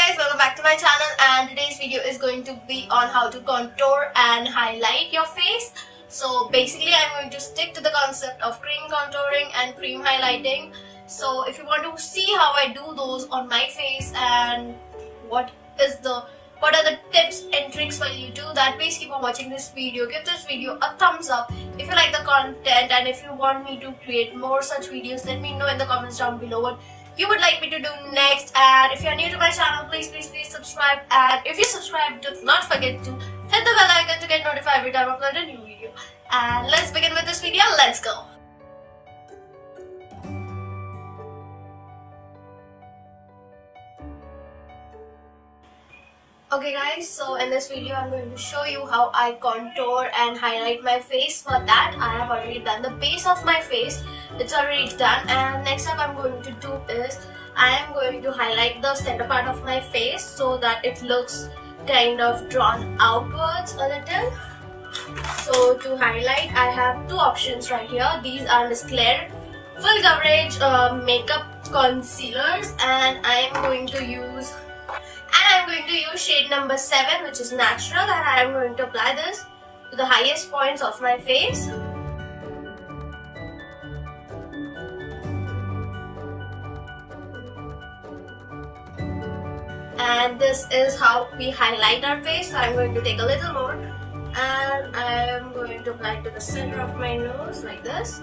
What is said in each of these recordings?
guys, welcome back to my channel, and today's video is going to be on how to contour and highlight your face. So basically I'm going to stick to the concept of cream contouring and cream highlighting. So if you want to see how I do those on my face and what are the tips and tricks for you to do that, please keep on watching this video. Give this video a thumbs up if you like the content, and if you want me to create more such videos, let me know in the comments down below what you would like me to do next. And if you're new to my channel, please subscribe, and if you subscribe, do not forget to hit the bell icon to get notified every time I upload a new video. And let's begin with this video. Let's go. Okay guys, so in this video I'm going to show you how I contour and highlight my face. For that I have already done the base of my face. It's already done, and next step I'm going to do is I am going to highlight the center part of my face so that it looks kind of drawn outwards a little. So to highlight I have two options right here. These are Miss Claire full coverage makeup concealers, and I am going to use shade number 7, which is natural, and I am going to apply this to the highest points of my face. And this is how we highlight our face. So I am going to take a little more, and I am going to apply it to the center of my nose like this,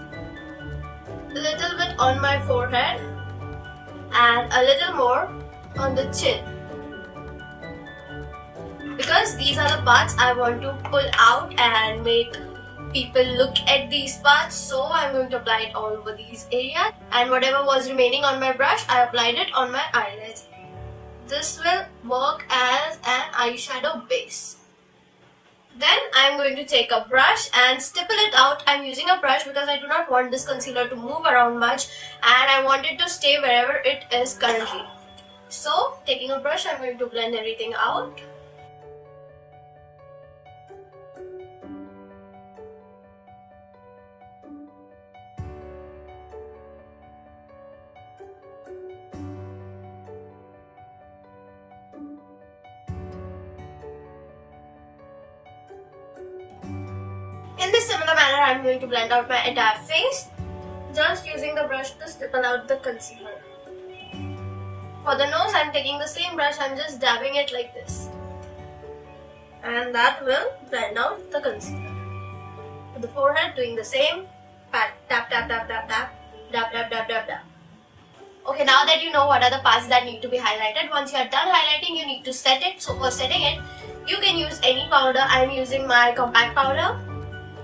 a little bit on my forehead, and a little more on the chin. Because these are the parts I want to pull out and make people look at these parts, so I'm going to apply it all over these areas. And whatever was remaining on my brush, I applied it on my eyelids. This will work as an eyeshadow base. Then I'm going to take a brush and stipple it out. I'm using a brush because I do not want this concealer to move around much, and I want it to stay wherever it is currently. So taking a brush, I'm going to blend everything out. In this similar manner, I am going to blend out my entire face, just using the brush to stipple out the concealer. For the nose, I am taking the same brush, I am just dabbing it like this. And that will blend out the concealer. For the forehead, doing the same. Tap, tap, tap, tap, tap, tap, dab, dab, dab, dab, dab. Okay, now that you know what are the parts that need to be highlighted, once you are done highlighting, you need to set it. So for setting it, you can use any powder. I am using my compact powder.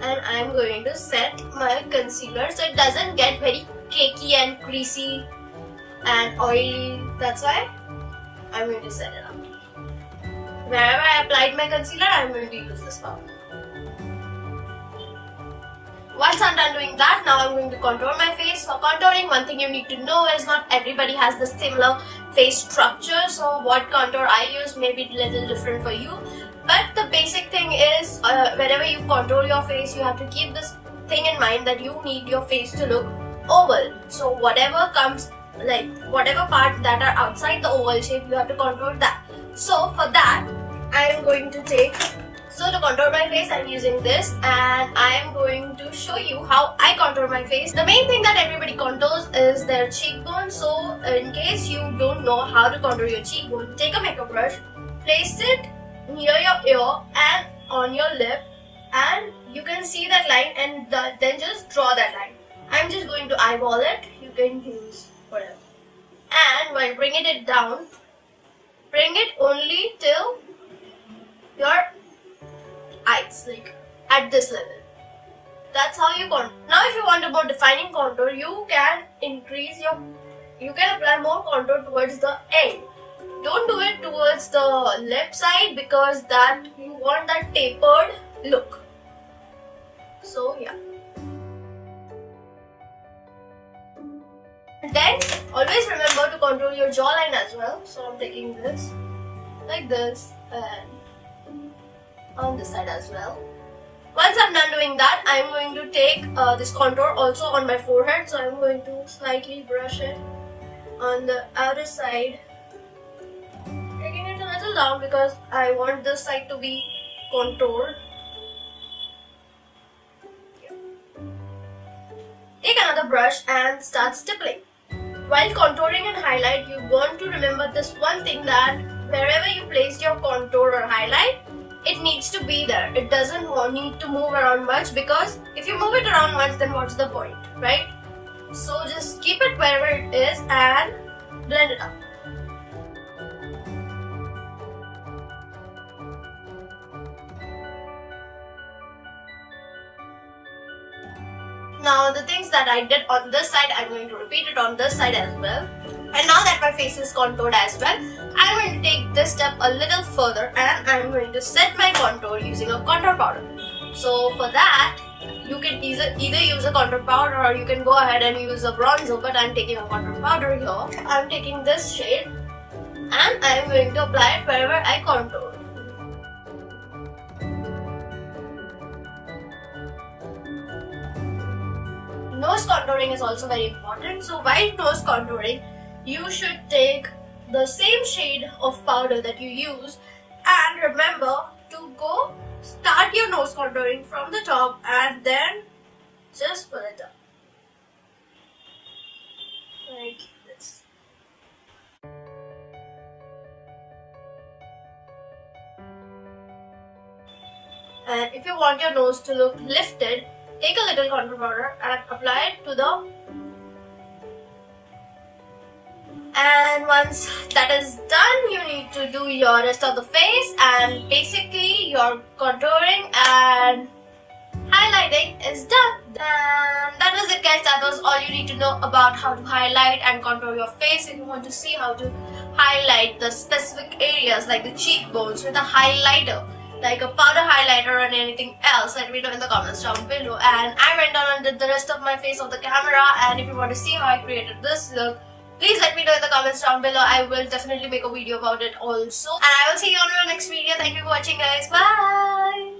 And I am going to set my concealer so it doesn't get very cakey and greasy and oily. That's why I am going to set it up. Wherever I applied my concealer, I am going to use this powder. Once I'm done doing that, now I'm going to contour my face. For contouring, one thing you need to know is not everybody has the similar face structure. So what contour I use may be a little different for you. But the basic thing is, whenever you contour your face, you have to keep this thing in mind that you need your face to look oval. So whatever comes, like whatever parts that are outside the oval shape, you have to contour that. So for that, I am going to to contour my face, I am using this, and I am going to show you how I contour my face. The main thing that everybody contours is their cheekbone. So in case you don't know how to contour your cheekbone, take a makeup brush, place it near your ear and on your lip, and you can see that line, and then just draw that line. I'm just going to eyeball it. You can use whatever. And while bringing it down, bring it only till your eyes, like at this level. That's how you contour. Now if you want a more defining contour, you can apply more contour towards the end. Don't do it towards the lip side, because that you want that tapered look. So yeah. And then always remember to contour your jawline as well. So I'm taking this like this and on this side as well. Once I'm done doing that, I'm going to take this contour also on my forehead. So I'm going to slightly brush it on the outer side, taking little down because I want this side to be contoured. Take another brush and start stippling. While contouring and highlight, you want to remember this one thing, that wherever you placed your contour or highlight, it needs to be there. It doesn't need to move around much, because if you move it around much, then what's the point, right? So just keep it wherever it is and blend it up. Now the things that I did on this side, I'm going to repeat it on this side as well. And now that my face is contoured as well, I'm going to take this step a little further and I'm going to set my contour using a contour powder. So for that, you can either use a contour powder or you can go ahead and use a bronzer, but I'm taking a contour powder here. I'm taking this shade and I'm going to apply it wherever I contour. Nose contouring is also very important. So while nose contouring, you should take the same shade of powder that you use, and remember to start your nose contouring from the top and then just pull it up like this. And if you want your nose to look lifted, take a little contour powder and apply it to the. And once that is done, you need to do your rest of the face, and basically your contouring and highlighting is done. And that was it, guys. That was all you need to know about how to highlight and contour your face. If you want to see how to highlight the specific areas like the cheekbones with a highlighter, like a powder highlighter and anything else, let me know in the comments down below. And I went down and did the rest of my face on the camera, and if you want to see how I created this look, please let me know in the comments down below. I will definitely make a video about it also. And I will see you on my next video. Thank you for watching, guys. Bye!